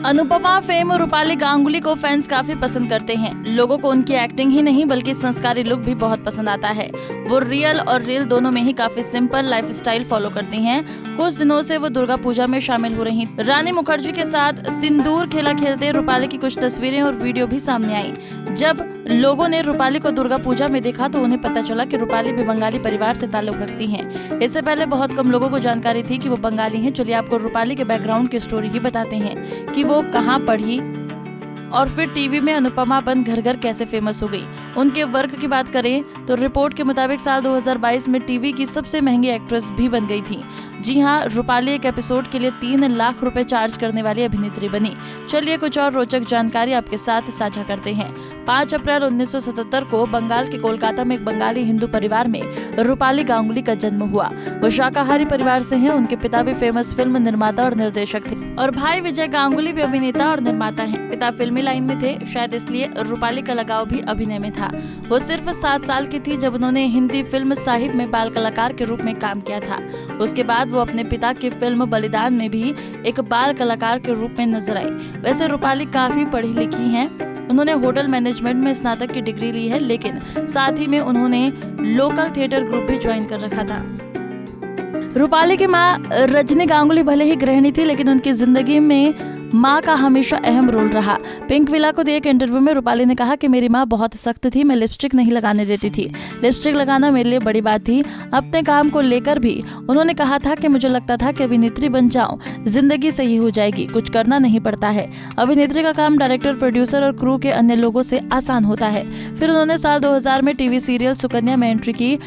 Anupama fame और रूपाली गांगुली को fans काफी पसंद करते हैं। लोगों को उनकी एक्टिंग ही नहीं बल्कि संस्कारी लुक भी बहुत पसंद आता है। वो रियल और रील दोनों में ही काफी सिंपल लाइफस्टाइल फॉलो करती हैं। कुछ दिनों से वो दुर्गा पूजा में शामिल हो रही। रानी मुखर्जी के साथ सिंदूर खेला खेलते रूपाली की कुछ तस्वीरें और वीडियो भी सामने आई। जब लोगों ने रूपाली को दुर्गा पूजा में देखा तो उन्हें पता चला कि रूपाली भी बंगाली परिवार से ताल्लुक रखती हैं। इससे पहले बहुत कम लोगों को जानकारी थी कि वो बंगाली हैं। चलिए आपको रूपाली के बैकग्राउंड की स्टोरी ही बताते हैं कि वो कहाँ पढ़ी और फिर टीवी में अनुपमा बन घर घर कैसे फेमस हो गई। उनके वर्क की बात करें तो रिपोर्ट के मुताबिक साल 2022 में टीवी की सबसे महंगी एक्ट्रेस भी बन गई थी। जी हाँ, रूपाली एक एपिसोड के लिए 3 लाख रुपए चार्ज करने वाली अभिनेत्री बनी। चलिए कुछ और रोचक जानकारी आपके साथ साझा करते हैं। 5 अप्रैल 1977 को बंगाल के कोलकाता में एक बंगाली हिंदू परिवार में रूपाली गांगुली का जन्म हुआ। वो शाकाहारी परिवार से हैं। उनके पिता भी फेमस फिल्म निर्माता और निर्देशक थे और भाई विजय गांगुली भी अभिनेता और निर्माता हैं। पिता फिल्मी लाइन में थे, शायद इसलिए रूपाली का लगाव भी अभिनय में था। वो सिर्फ 7 साल की थी जब उन्होंने हिंदी फिल्म साहिब में बाल कलाकार के रूप में काम किया था। उसके बाद वो अपने पिता की फिल्म बलिदान में भी एक बाल कलाकार के रूप में नजर आई। वैसे रूपाली काफी पढ़ी लिखी हैं। उन्होंने होटल मैनेजमेंट में स्नातक की डिग्री ली है, लेकिन साथ ही में उन्होंने लोकल थिएटर ग्रुप भी ज्वाइन कर रखा था। रूपाली की मां रजनी गांगुली भले ही गृहिणी थी, लेकिन उनकी जिंदगी में माँ का हमेशा अहम रोल रहा। पिंक विला को दिए एक इंटरव्यू में रूपाली ने कहा कि मेरी माँ बहुत सख्त थी, मैं लिपस्टिक नहीं लगाने देती थी। लिपस्टिक लगाना मेरे लिए बड़ी बात थी। अपने काम को लेकर भी उन्होंने कहा था कि मुझे लगता था कि अभिनेत्री बन जाऊं, जिंदगी सही हो जाएगी, कुछ करना नहीं पड़ता है। अभिनेत्री का काम डायरेक्टर, प्रोड्यूसर और क्रू के अन्य लोगों से आसान होता है। फिर उन्होंने साल 2000 में टीवी सीरियल सुकन्या में एंट्री की।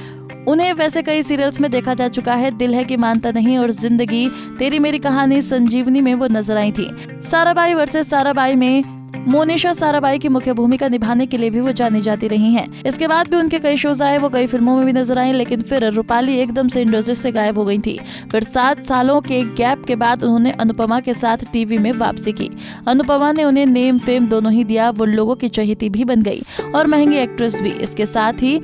उन्हें वैसे कई सीरियल्स में देखा जा चुका है। दिल है कि मानता नहीं और जिंदगी, तेरी मेरी कहानी, संजीवनी में वो नजर आई थी। साराभाई वर्सेस साराभाई में मोनिशा साराभाई की मुख्य भूमिका निभाने के लिए भी वो जानी जाती रही हैं। इसके बाद भी उनके कई शोज आए, वो कई फिल्मों में भी नजर आई, लेकिन फिर रूपाली एकदम से इंडस्ट्री से गायब हो गई थी। फिर 7 सालों के गैप के बाद उन्होंने अनुपमा के साथ टीवी में वापसी की। अनुपमा ने उन्हें नेम फेम दोनों ही दिया। वो लोगों की चहेती भी बन गई और महंगी एक्ट्रेस भी। इसके साथ ही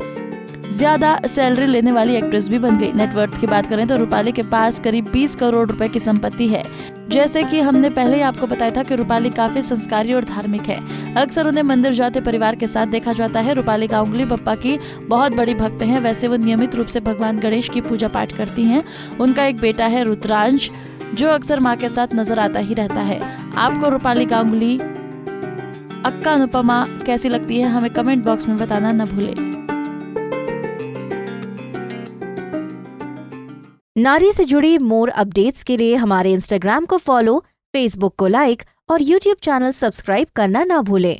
ज्यादा सैलरी लेने वाली एक्ट्रेस भी बन गई। नेटवर्थ की बात करें तो रूपाली के पास करीब 20 करोड़ रुपए की संपत्ति है। जैसे कि हमने पहले ही आपको बताया था कि रूपाली काफी संस्कारी और धार्मिक है। अक्सर उन्हें मंदिर जाते परिवार के साथ देखा जाता है। रूपाली गांगुली बप्पा की बहुत बड़ी भक्त हैं। वैसे वो नियमित रूप से भगवान गणेश की पूजा पाठ करती हैं। उनका एक बेटा है रुद्रांश, जो अक्सर माँ के साथ नजर आता ही रहता है। आपको रूपाली गांगुली, अक्का अनुपमा कैसी लगती है, हमें कमेंट बॉक्स में बताना न भूले। नारी से जुड़ी मोर अपडेट्स के लिए हमारे इंस्टाग्राम को फॉलो, फेसबुक को लाइक और यूट्यूब चैनल सब्सक्राइब करना ना भूलें।